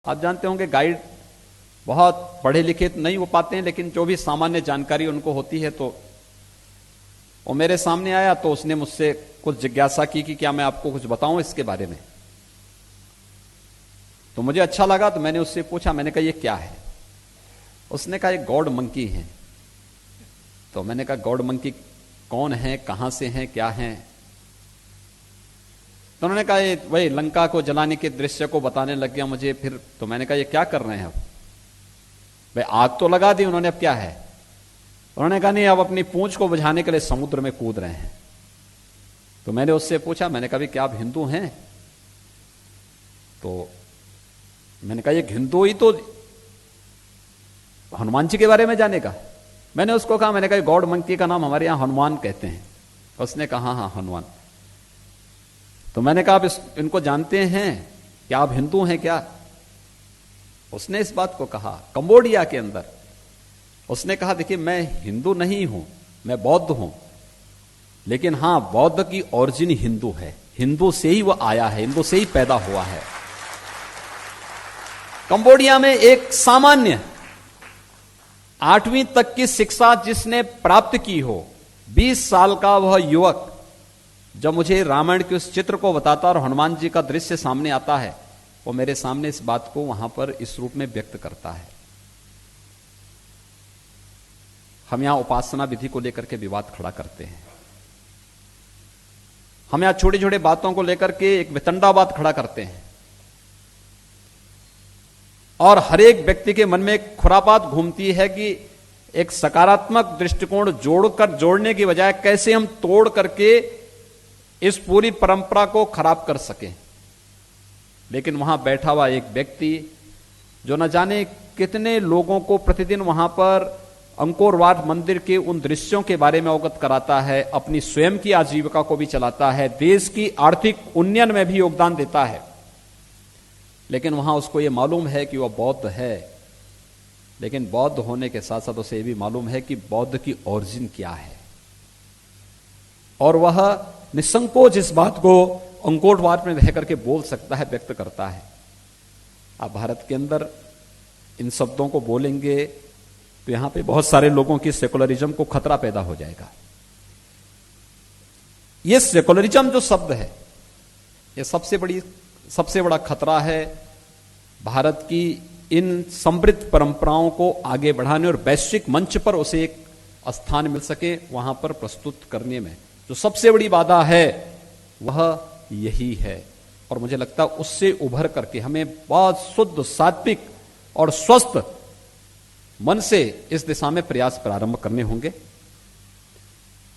आप जानते होंगे गाइड बहुत पढ़े लिखे नहीं हो पाते हैं, लेकिन जो भी सामान्य जानकारी उनको होती है, तो वो मेरे सामने आया तो उसने मुझसे कुछ जिज्ञासा की कि क्या मैं आपको कुछ बताऊं इसके बारे में। तो मुझे अच्छा लगा, तो मैंने उससे पूछा, मैंने कहा ये क्या है। उसने कहा ये गॉड मंकी है। तो मैंने कहा गॉड मंकी कौन है, कहां से हैं, क्या हैं। तो उन्होंने कहा ये वही लंका को जलाने के दृश्य को बताने लग गया मुझे। फिर तो मैंने कहा ये क्या कर रहे हैं अब। भाई आग तो लगा दी उन्होंने, अब क्या है। उन्होंने कहा नहीं, अब अपनी पूंछ को बुझाने के लिए समुद्र में कूद रहे हैं। तो मैंने उससे पूछा, मैंने कहा क्या आप हिंदू हैं। तो मैंने कहा ये हिंदू ही तो हनुमान जी के बारे में जानेगा। मैंने उसको कहा, मैंने कहा गॉड मंकी का नाम हमारे यहां हनुमान कहते हैं। उसने कहा हाँ हनुमान। तो मैंने कहा आप इनको जानते हैं, क्या आप हिंदू हैं क्या। उसने इस बात को कहा कंबोडिया के अंदर। उसने कहा देखिए मैं हिंदू नहीं हूं, मैं बौद्ध हूं, लेकिन हां बौद्ध की ओरिजिन हिंदू है, हिंदू से ही वो आया है, हिंदू से ही पैदा हुआ है। कंबोडिया में एक सामान्य 8वीं तक की शिक्षा जिसने प्राप्त की हो, 20 साल का वह युवक जब मुझे रामायण के उस चित्र को बताता और हनुमान जी का दृश्य सामने आता है, वो मेरे सामने इस बात को वहां पर इस रूप में व्यक्त करता है। हम यहां उपासना विधि को लेकर के विवाद खड़ा करते हैं, हम यहां छोटी छोटी बातों को लेकर के एक वितंडावाद खड़ा करते हैं, और हर एक व्यक्ति के मन में एक खुरापात घूमती है कि एक सकारात्मक दृष्टिकोण जोड़ने की बजाय कैसे हम तोड़ करके इस पूरी परंपरा को खराब कर सके। लेकिन वहां बैठा हुआ एक व्यक्ति जो न जाने कितने लोगों को प्रतिदिन वहां पर अंकोरवाट मंदिर के उन दृश्यों के बारे में अवगत कराता है, अपनी स्वयं की आजीविका को भी चलाता है, देश की आर्थिक उन्नयन में भी योगदान देता है, लेकिन वहां उसको यह मालूम है कि वह बौद्ध है। लेकिन बौद्ध होने के साथ साथ उसे यह भी मालूम है कि बौद्ध की ओरिजिन क्या है, और वह निसंकोच इस बात को अंकोटवाट में रह करके बोल सकता है, व्यक्त करता है। आप भारत के अंदर इन शब्दों को बोलेंगे तो यहां पे बहुत सारे लोगों की सेकुलरिज्म को खतरा पैदा हो जाएगा। यह सेकुलरिज्म जो शब्द है, यह सबसे बड़ा खतरा है भारत की इन समृद्ध परंपराओं को आगे बढ़ाने और वैश्विक मंच पर उसे एक स्थान मिल सके, वहां पर प्रस्तुत करने में जो सबसे बड़ी बाधा है वह यही है। और मुझे लगता है उससे उभर करके हमें बहुत शुद्ध, सात्विक और स्वस्थ मन से इस दिशा में प्रयास प्रारंभ करने होंगे।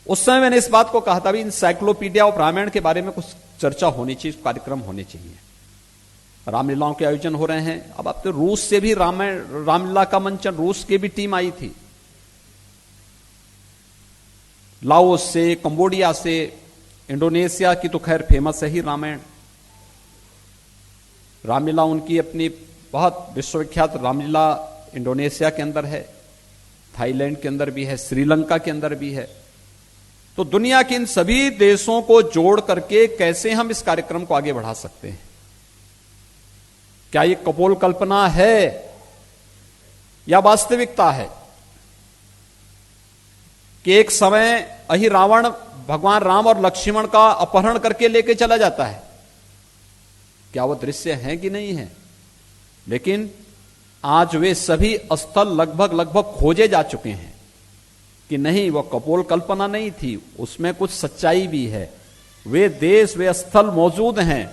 उस समय मैंने इस बात को कहा था भी इंसाइक्लोपीडिया और रामायण के बारे में कुछ चर्चा होनी चाहिए, कार्यक्रम होने चाहिए। रामलीलाओं के आयोजन हो रहे हैं। अब आप तो रूस से भी रामलीला का मंचन, रूस की भी टीम आई थी, लाओस से, कंबोडिया से, इंडोनेशिया की तो खैर फेमस है ही रामायण। रामलीला उनकी अपनी बहुत विश्वविख्यात रामलीला इंडोनेशिया के अंदर है, थाईलैंड के अंदर भी है, श्रीलंका के अंदर भी है। तो दुनिया के इन सभी देशों को जोड़ करके कैसे हम इस कार्यक्रम को आगे बढ़ा सकते हैं। क्या ये कपोल कल्पना है या वास्तविकता है कि एक समय अहि रावण भगवान राम और लक्ष्मण का अपहरण करके लेके चला जाता है। क्या वो दृश्य है कि नहीं है। लेकिन आज वे सभी स्थल लगभग खोजे जा चुके हैं कि नहीं, वो कपोल कल्पना नहीं थी, उसमें कुछ सच्चाई भी है। वे देश, वे स्थल मौजूद हैं।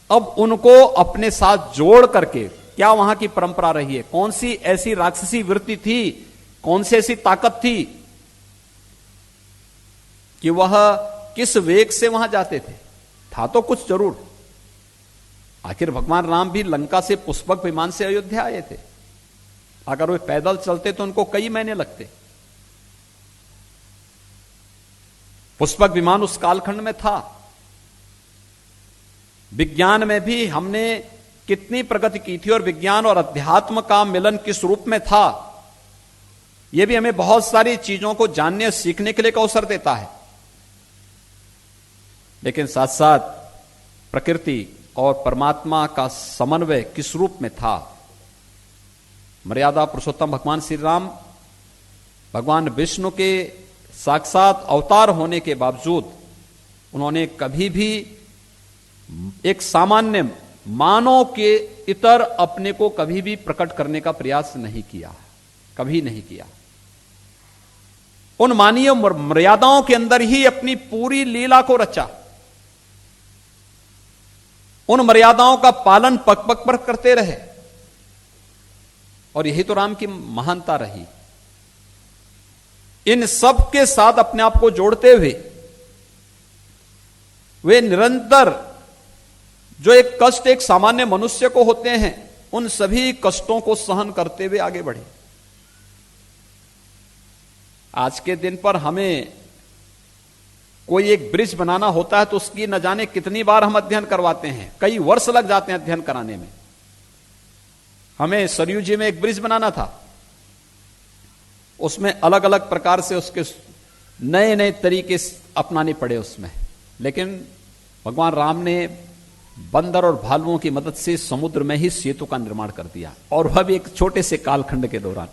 अब उनको अपने साथ जोड़ करके क्या वहां की परंपरा रही है, कौन सी ऐसी राक्षसी वृत्ति थी, कौन सी ऐसी ताकत थी कि वह किस वेग से वहां जाते थे। था तो कुछ जरूर। आखिर भगवान राम भी लंका से पुष्पक विमान से अयोध्या आए थे। अगर वे पैदल चलते तो उनको कई महीने लगते। पुष्पक विमान उस कालखंड में था। विज्ञान में भी हमने कितनी प्रगति की थी और विज्ञान और अध्यात्म का मिलन किस रूप में था, यह भी हमें बहुत सारी चीजों को जानने और सीखने के लिए एक अवसर देता है। लेकिन साथ साथ प्रकृति और परमात्मा का समन्वय किस रूप में था, मर्यादा पुरुषोत्तम भगवान श्री राम भगवान विष्णु के साक्षात अवतार होने के बावजूद उन्होंने कभी भी एक सामान्य मानव के इतर अपने को कभी भी प्रकट करने का प्रयास नहीं किया, कभी नहीं किया। उन मानवीय मर्यादाओं के अंदर ही अपनी पूरी लीला को रचा। उन मर्यादाओं का पालन पग पग पर करते रहे और यही तो राम की महानता रही। इन सब के साथ अपने आप को जोड़ते हुए वे निरंतर जो एक कष्ट एक सामान्य मनुष्य को होते हैं उन सभी कष्टों को सहन करते हुए आगे बढ़े। आज के दिन पर हमें कोई एक ब्रिज बनाना होता है तो उसकी न जाने कितनी बार हम अध्ययन करवाते हैं, कई वर्ष लग जाते हैं अध्ययन कराने में। हमें सरयू जी में एक ब्रिज बनाना था, उसमें अलग अलग प्रकार से उसके नए नए तरीके अपनाने पड़े उसमें, लेकिन भगवान राम ने बंदर और भालुओं की मदद से समुद्र में ही सेतु का निर्माण कर दिया, और वह भी एक छोटे से कालखंड के दौरान।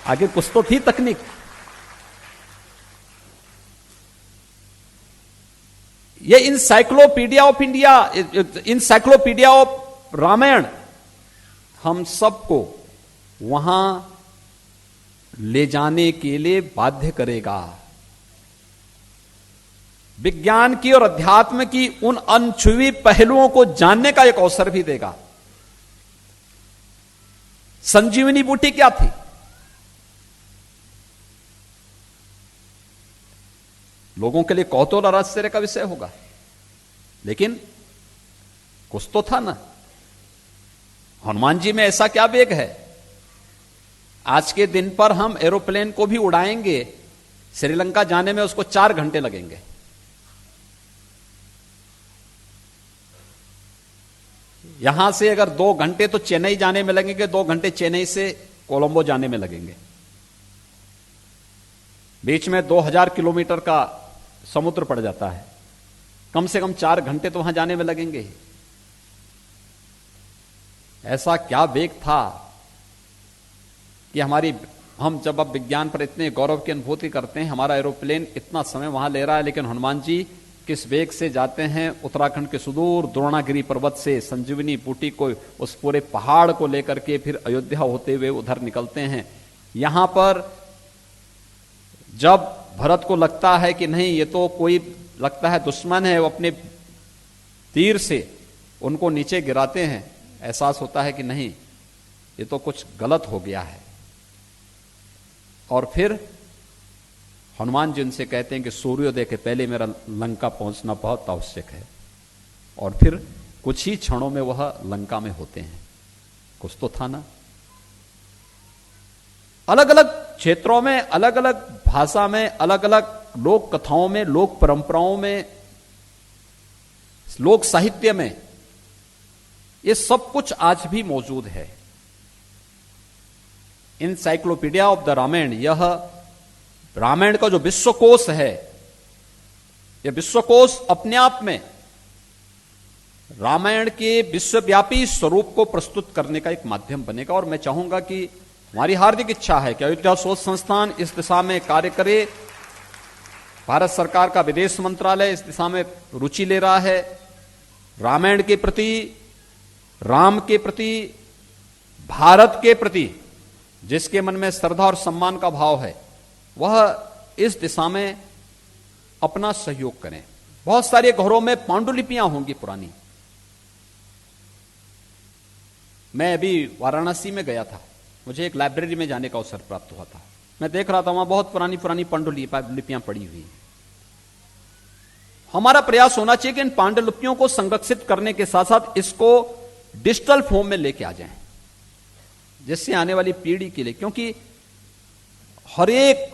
आगे कुछ तो थी तकनीक। ये encyclopedia of India, encyclopedia of Ramayana हम सबको वहां ले जाने के लिए बाध्य करेगा। विज्ञान की और अध्यात्म की उन अनछुई पहलुओं को जानने का एक अवसर भी देगा। संजीवनी बूटी क्या थी? लोगों के लिए कौतूहल और आश्चर्य का विषय होगा, लेकिन कुछ तो था ना। हनुमान जी में ऐसा क्या वेग है? आज के दिन पर हम एरोप्लेन को भी उड़ाएंगे, श्रीलंका जाने में उसको 4 घंटे लगेंगे। यहां से अगर 2 घंटे तो चेन्नई जाने में लगेंगे, 2 घंटे चेन्नई से कोलंबो जाने में लगेंगे। बीच में 2000 किलोमीटर का समुद्र पड़ जाता है, कम से कम 4 घंटे तो वहां जाने में लगेंगे। ऐसा क्या वेग था कि हम जब अब विज्ञान पर इतने गौरव की अनुभूति करते हैं, हमारा एरोप्लेन इतना समय वहां ले रहा है, लेकिन हनुमान जी किस वेग से जाते हैं। उत्तराखंड के सुदूर द्रोणागिरी पर्वत से संजीवनी बूटी को, उस पूरे पहाड़ को लेकर के फिर अयोध्या होते हुए उधर निकलते हैं। यहां पर जब भरत को लगता है कि नहीं, ये तो कोई लगता है दुश्मन है, वो अपने तीर से उनको नीचे गिराते हैं। एहसास होता है कि नहीं, ये तो कुछ गलत हो गया है। और फिर हनुमान जी उनसे कहते हैं कि सूर्योदय के पहले मेरा लंका पहुंचना बहुत आवश्यक है। और फिर कुछ ही क्षणों में वह लंका में होते हैं। कुछ तो था ना। अलग अलग क्षेत्रों में, अलग अलग भाषा में, अलग अलग लोक कथाओं में, लोक परंपराओं में, लोक साहित्य में ये सब कुछ आज भी मौजूद है। इनसाइक्लोपीडिया ऑफ द रामायण, यह रामायण का जो विश्वकोश है, यह विश्वकोश अपने आप में रामायण के विश्वव्यापी स्वरूप को प्रस्तुत करने का एक माध्यम बनेगा। और मैं चाहूंगा कि हमारी हार्दिक इच्छा है कि अयोध्या शोध संस्थान इस दिशा में कार्य करे। भारत सरकार का विदेश मंत्रालय इस दिशा में रुचि ले रहा है। रामायण के प्रति, राम के प्रति, भारत के प्रति जिसके मन में श्रद्धा और सम्मान का भाव है, वह इस दिशा में अपना सहयोग करें। बहुत सारे घरों में पांडुलिपियां होंगी पुरानी। मैं अभी वाराणसी में गया था, मुझे एक लाइब्रेरी में जाने का अवसर प्राप्त हुआ था। मैं देख रहा था वहां बहुत पुरानी पुरानी पांडुलिपियां पड़ी हुई। हमारा प्रयास होना चाहिए कि इन पांडुलिपियों को संरक्षित करने के साथ साथ इसको डिजिटल फॉर्म में लेके आ जाएं, जिससे आने वाली पीढ़ी के लिए, क्योंकि हर एक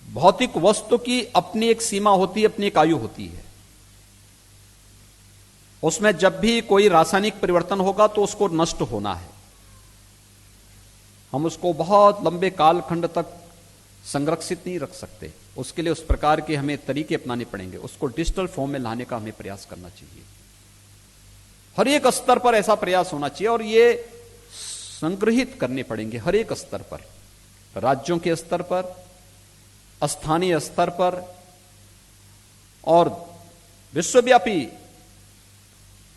भौतिक वस्तु की अपनी एक सीमा होती है, अपनी एक आयु होती है। उसमें जब भी कोई रासायनिक परिवर्तन होगा तो उसको नष्ट होना है। हम उसको बहुत लंबे कालखंड तक संरक्षित नहीं रख सकते। उसके लिए उस प्रकार के हमें तरीके अपनाने पड़ेंगे। उसको डिजिटल फॉर्म में लाने का हमें प्रयास करना चाहिए। हर एक स्तर पर ऐसा प्रयास होना चाहिए। और ये संग्रहित करने पड़ेंगे हर एक स्तर पर, राज्यों के स्तर पर, स्थानीय स्तर पर और विश्वव्यापी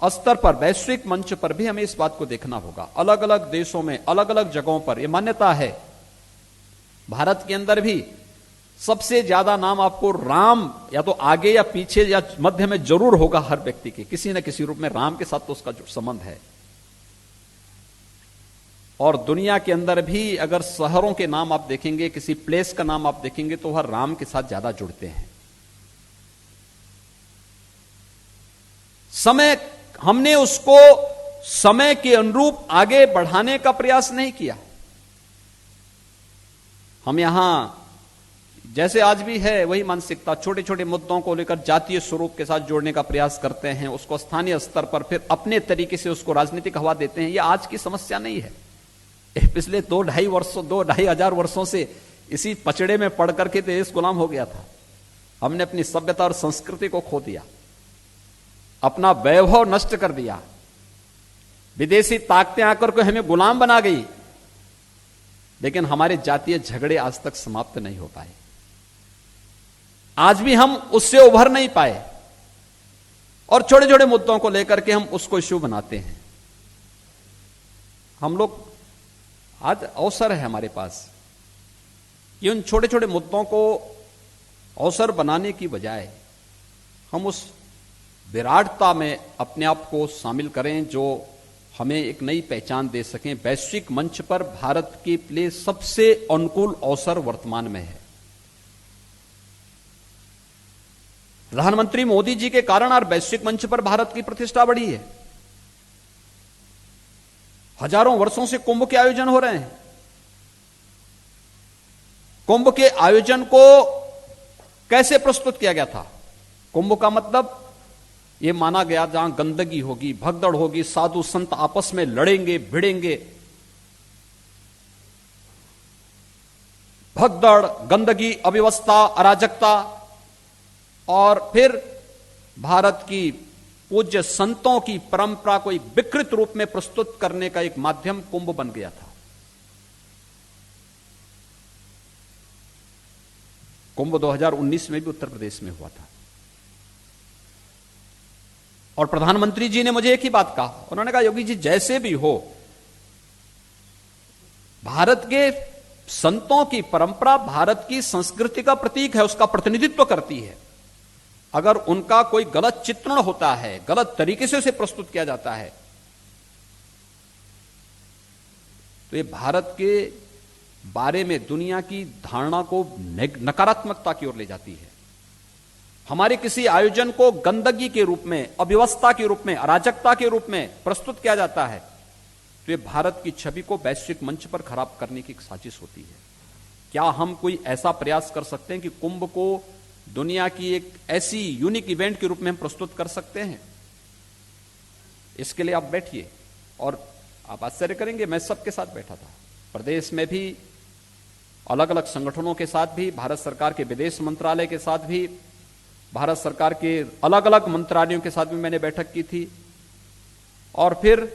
स्तर पर, वैश्विक मंच पर भी हमें इस बात को देखना होगा। अलग अलग देशों में, अलग अलग जगहों पर यह मान्यता है, भारत के अंदर भी सबसे ज्यादा नाम आपको राम या तो आगे या पीछे या मध्य में जरूर होगा हर व्यक्ति के, किसी न किसी रूप में राम के साथ तो उसका जो संबंध है। और दुनिया के अंदर भी अगर शहरों के नाम आप देखेंगे, किसी प्लेस का नाम आप देखेंगे तो वह राम के साथ ज्यादा जुड़ते हैं। समय, हमने उसको समय के अनुरूप आगे बढ़ाने का प्रयास नहीं किया। हम यहां जैसे आज भी है वही मानसिकता, छोटे छोटे मुद्दों को लेकर जातीय स्वरूप के साथ जोड़ने का प्रयास करते हैं, उसको स्थानीय स्तर पर फिर अपने तरीके से उसको राजनीतिक हवा देते हैं। यह आज की समस्या नहीं है, पिछले 2-2.5 हजार वर्षों से इसी पचड़े में पड़ करके देश गुलाम हो गया था। हमने अपनी सभ्यता और संस्कृति को खो दिया, अपना वैभव नष्ट कर दिया, विदेशी ताकतें आकर के हमें गुलाम बना गई, लेकिन हमारे जातीय झगड़े आज तक समाप्त नहीं हो पाए। आज भी हम उससे उभर नहीं पाए और छोटे छोटे मुद्दों को लेकर के हम उसको इश्यू बनाते हैं। हम लोग आज अवसर है हमारे पास कि उन छोटे छोटे मुद्दों को अवसर बनाने की बजाय हम उस विराटता में अपने आप को शामिल करें जो हमें एक नई पहचान दे सकें। वैश्विक मंच पर भारत के लिए सबसे अनुकूल अवसर वर्तमान में है। प्रधानमंत्री मोदी जी के कारण और वैश्विक मंच पर भारत की प्रतिष्ठा बढ़ी है। हजारों वर्षों से कुंभ के आयोजन हो रहे हैं। कुंभ के आयोजन को कैसे प्रस्तुत किया गया था? कुंभ का मतलब यह माना गया जहां गंदगी होगी, भगदड़ होगी, साधु संत आपस में लड़ेंगे भिड़ेंगे, भगदड़, गंदगी, अव्यवस्था, अराजकता, और फिर भारत की पूज्य संतों की परंपरा को एक विकृत रूप में प्रस्तुत करने का एक माध्यम कुंभ बन गया था। कुंभ 2019 में भी उत्तर प्रदेश में हुआ था और प्रधानमंत्री जी ने मुझे एक ही बात कहा, उन्होंने कहा योगी जी जैसे भी हो, भारत के संतों की परंपरा भारत की संस्कृति का प्रतीक है, उसका प्रतिनिधित्व करती है। अगर उनका कोई गलत चित्रण होता है, गलत तरीके से उसे प्रस्तुत किया जाता है, तो ये भारत के बारे में दुनिया की धारणा को नकारात्मकता की ओर ले जाती है। हमारे किसी आयोजन को गंदगी के रूप में, अव्यवस्था के रूप में, अराजकता के रूप में प्रस्तुत किया जाता है, तो ये भारत की छवि को वैश्विक मंच पर खराब करने की एक साजिश होती है। क्या हम कोई ऐसा प्रयास कर सकते हैं कि कुंभ को दुनिया की एक ऐसी यूनिक इवेंट के रूप में हम प्रस्तुत कर सकते हैं? इसके लिए आप बैठिए और आप आश्चर्य करेंगे, मैं सबके साथ बैठा था, प्रदेश में भी अलग अलग संगठनों के साथ भी, भारत सरकार के विदेश मंत्रालय के साथ भी, भारत सरकार के अलग अलग मंत्रालयों के साथ भी मैंने बैठक की थी। और फिर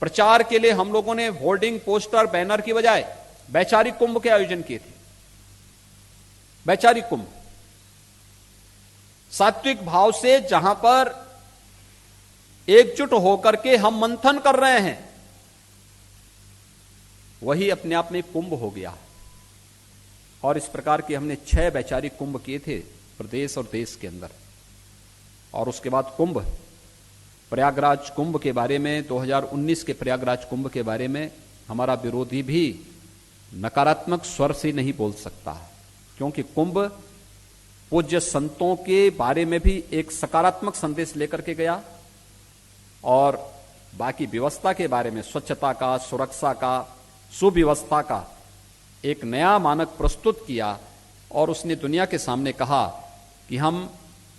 प्रचार के लिए हम लोगों ने होर्डिंग, पोस्टर, बैनर की बजाय वैचारिक कुंभ के आयोजन किए थे। वैचारिक कुंभ सात्विक भाव से, जहां पर एकजुट होकर के हम मंथन कर रहे हैं, वही अपने आप में कुंभ हो गया। और इस प्रकार के हमने 6 वैचारिक कुंभ किए थे प्रदेश और देश के अंदर। और उसके बाद कुंभ, प्रयागराज कुंभ के बारे में, 2019 के प्रयागराज कुंभ के बारे में हमारा विरोधी भी नकारात्मक स्वर से नहीं बोल सकता, क्योंकि कुंभ पूज्य संतों के बारे में भी एक सकारात्मक संदेश लेकर के गया और बाकी व्यवस्था के बारे में, स्वच्छता का, सुरक्षा का, सुव्यवस्था का एक नया मानक प्रस्तुत किया। और उसने दुनिया के सामने कहा कि हम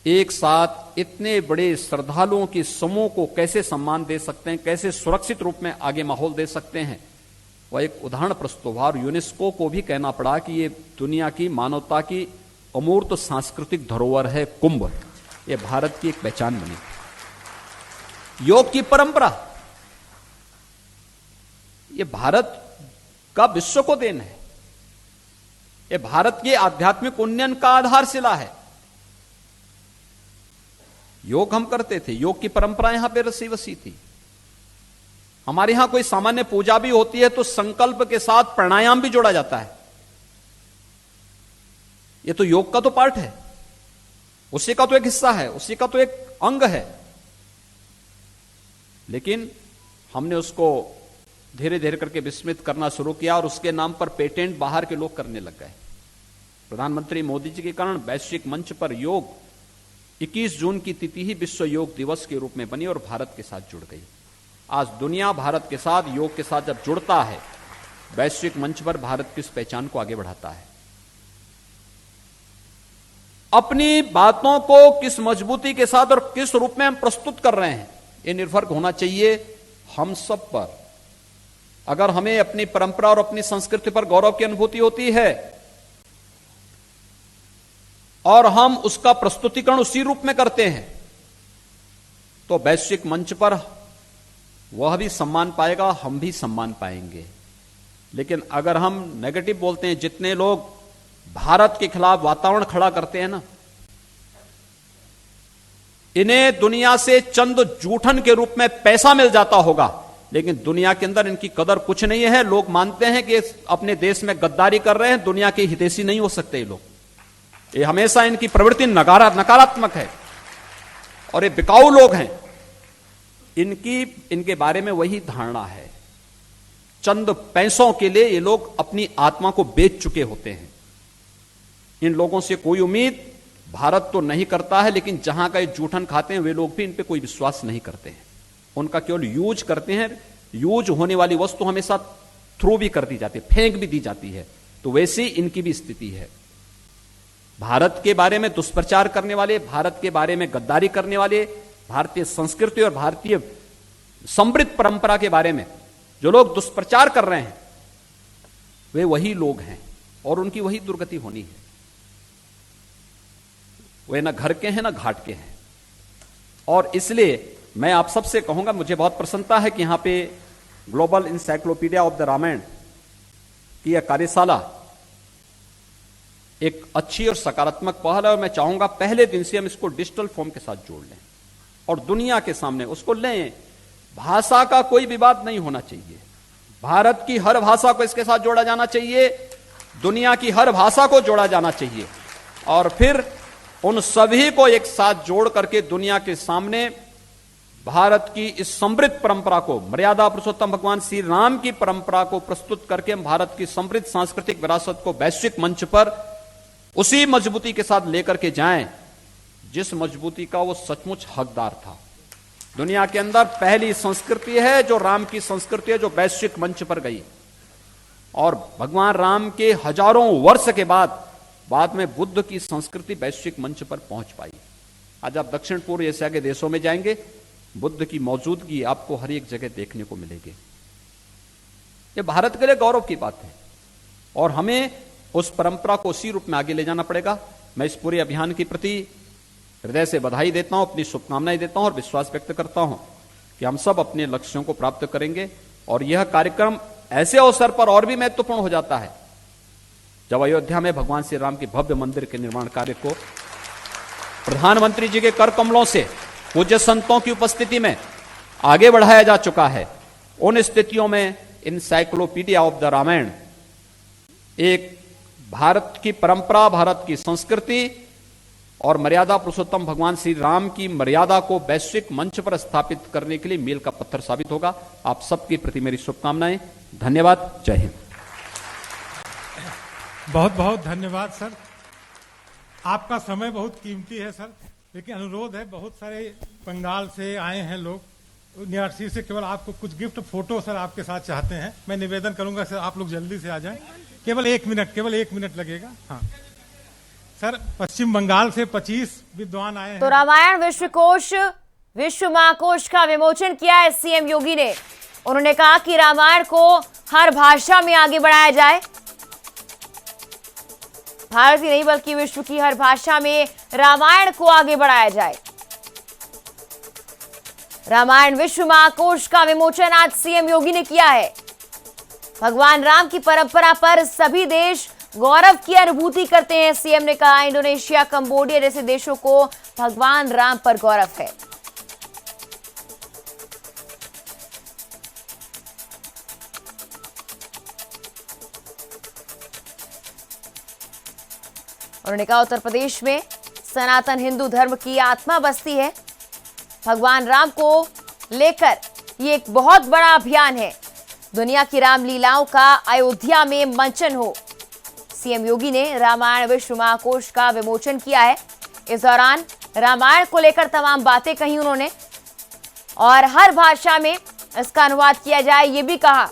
एक साथ इतने बड़े श्रद्धालुओं के समूह को कैसे सम्मान दे सकते हैं, कैसे सुरक्षित रूप में आगे माहौल दे सकते हैं। वह एक उदाहरण प्रस्तुत हुआ और यूनेस्को को भी कहना पड़ा कि ये दुनिया की मानवता की अमूर्त सांस्कृतिक धरोहर है कुंभ, ये भारत की एक पहचान बनी। योग की परंपरा, ये भारत का विश्व को देन है, ये भारत के आध्यात्मिक उन्नयन का आधारशिला है। योग हम करते थे, योग की परंपरा यहां पे रसी बसी थी। हमारे यहां कोई सामान्य पूजा भी होती है तो संकल्प के साथ प्राणायाम भी जोड़ा जाता है। ये तो योग का तो पार्ट है, उसी का तो एक हिस्सा है, उसी का तो एक अंग है। लेकिन हमने उसको धीरे धीरे करके विस्मृत करना शुरू किया और उसके नाम पर पेटेंट बाहर के लोग करने लग गए। प्रधानमंत्री मोदी जी के कारण वैश्विक मंच पर योग 21 जून की तिथि ही विश्व योग दिवस के रूप में बनी और भारत के साथ जुड़ गई। आज दुनिया भारत के साथ, योग के साथ जब जुड़ता है, वैश्विक मंच पर भारत की इस पहचान को आगे बढ़ाता है। अपनी बातों को किस मजबूती के साथ और किस रूप में हम प्रस्तुत कर रहे हैं, यह निर्भर होना चाहिए हम सब पर। अगर हमें अपनी परंपरा और अपनी संस्कृति पर गौरव की अनुभूति होती है और हम उसका प्रस्तुतिकरण उसी रूप में करते हैं, तो वैश्विक मंच पर वह भी सम्मान पाएगा, हम भी सम्मान पाएंगे। लेकिन अगर हम नेगेटिव बोलते हैं, जितने लोग भारत के खिलाफ वातावरण खड़ा करते हैं ना, इन्हें दुनिया से चंद जूठन के रूप में पैसा मिल जाता होगा, लेकिन दुनिया के अंदर इनकी कदर कुछ नहीं है। लोग मानते हैं कि अपने देश में गद्दारी कर रहे हैं, दुनिया के हितैषी नहीं हो सकते ये लोग। ये हमेशा इनकी प्रवृत्ति नकारात्मक है और ये बिकाऊ लोग हैं। इनके बारे में वही धारणा है। चंद पैसों के लिए ये लोग अपनी आत्मा को बेच चुके होते हैं। इन लोगों से कोई उम्मीद भारत तो नहीं करता है, लेकिन जहां का ये जूठन खाते हैं वे लोग भी इन पे कोई विश्वास नहीं करते हैं। उनका केवल यूज करते हैं। यूज होने वाली वस्तु हमेशा थ्रो भी कर दी जाती है, फेंक भी दी जाती है। तो वैसे इनकी भी स्थिति है। भारत के बारे में दुष्प्रचार करने वाले, भारत के बारे में गद्दारी करने वाले, भारतीय संस्कृति और भारतीय समृद्ध परंपरा के बारे में जो लोग दुष्प्रचार कर रहे हैं, वे वही लोग हैं और उनकी वही दुर्गति होनी है। वे ना घर के हैं ना घाट के हैं। और इसलिए मैं आप सबसे कहूंगा, मुझे बहुत प्रसन्नता है कि यहां पे global encyclopedia of the Ramayana की यह कार्यशाला एक अच्छी और सकारात्मक पहल है और मैं चाहूंगा पहले दिन से हम इसको डिजिटल फॉर्म के साथ जोड़ लें और दुनिया के सामने उसको लें। भाषा का कोई विवाद नहीं होना चाहिए। भारत की हर भाषा को इसके साथ जोड़ा जाना चाहिए, दुनिया की हर भाषा को जोड़ा जाना चाहिए और फिर उन सभी को एक साथ जोड़ करके दुनिया के सामने भारत की इस समृद्ध परंपरा को, मर्यादा पुरुषोत्तम भगवान श्री राम की परंपरा को प्रस्तुत करके हम भारत की समृद्ध सांस्कृतिक विरासत को वैश्विक मंच पर उसी मजबूती के साथ लेकर के जाएं जिस मजबूती का वो सचमुच हकदार था। दुनिया के अंदर पहली संस्कृति है जो राम की संस्कृति है, जो वैश्विक मंच पर गई और भगवान राम के हजारों वर्ष के बाद में बुद्ध की संस्कृति वैश्विक मंच पर पहुंच पाई। आज आप दक्षिण पूर्व एशिया के देशों में जाएंगे, बुद्ध की मौजूदगी आपको हर एक जगह देखने को मिलेगी। ये भारत के लिए गौरव की बात है और हमें उस परंपरा को उसी रूप में आगे ले जाना पड़ेगा। मैं इस पूरे अभियान के प्रति हृदय से बधाई देता हूं, अपनी शुभकामनाएं देता हूं और विश्वास व्यक्त करता हूं कि हम सब अपने लक्ष्यों को प्राप्त करेंगे। और यह कार्यक्रम ऐसे अवसर पर और भी महत्वपूर्ण हो जाता है जब अयोध्या में भगवान श्री राम के भव्य मंदिर के निर्माण कार्य को प्रधानमंत्री जी के कर कमलों से पूज्य संतों की उपस्थिति में आगे बढ़ाया जा चुका है। उन स्थितियों में इंसाइक्लोपीडिया ऑफ द रामायण एक भारत की परंपरा, भारत की संस्कृति और मर्यादा पुरुषोत्तम भगवान श्री राम की मर्यादा को वैश्विक मंच पर स्थापित करने के लिए मील का पत्थर साबित होगा। आप सबके प्रति मेरी शुभकामनाएं। धन्यवाद। जय हिंद। बहुत बहुत धन्यवाद सर। आपका समय बहुत कीमती है सर, लेकिन अनुरोध है, बहुत सारे बंगाल से आए हैं लोग, यूनिवर्सिटी से, केवल आपको कुछ गिफ्ट फोटो सर आपके साथ चाहते हैं। मैं निवेदन करूंगा सर आप लोग जल्दी से आ जाएं, केवल एक मिनट लगेगा। हाँ सर, पश्चिम बंगाल से 25 विद्वान आए हैं। तो रामायण विश्वकोश, विश्व महाकोश का विमोचन किया है सीएम योगी ने। उन्होंने कहा कि रामायण को हर भाषा में आगे बढ़ाया जाए। भारत ही नहीं बल्कि विश्व की हर भाषा में रामायण को आगे बढ़ाया जाए। रामायण विश्व महाकोश का विमोचन आज सीएम योगी ने किया है। भगवान राम की परंपरा पर सभी देश गौरव की अनुभूति करते हैं। सीएम ने कहा, इंडोनेशिया, कंबोडिया जैसे देशों को भगवान राम पर गौरव है। उन्होंने कहा, उत्तर प्रदेश में सनातन हिंदू धर्म की आत्मा बसती है। भगवान राम को लेकर ये एक बहुत बड़ा अभियान है। दुनिया की रामलीलाओं का अयोध्या में मंचन हो। सीएम योगी ने रामायण विश्व महाकोश का विमोचन किया है। इस दौरान रामायण को लेकर तमाम बातें कही उन्होंने और हर भाषा में इसका अनुवाद किया जाए, ये भी कहा।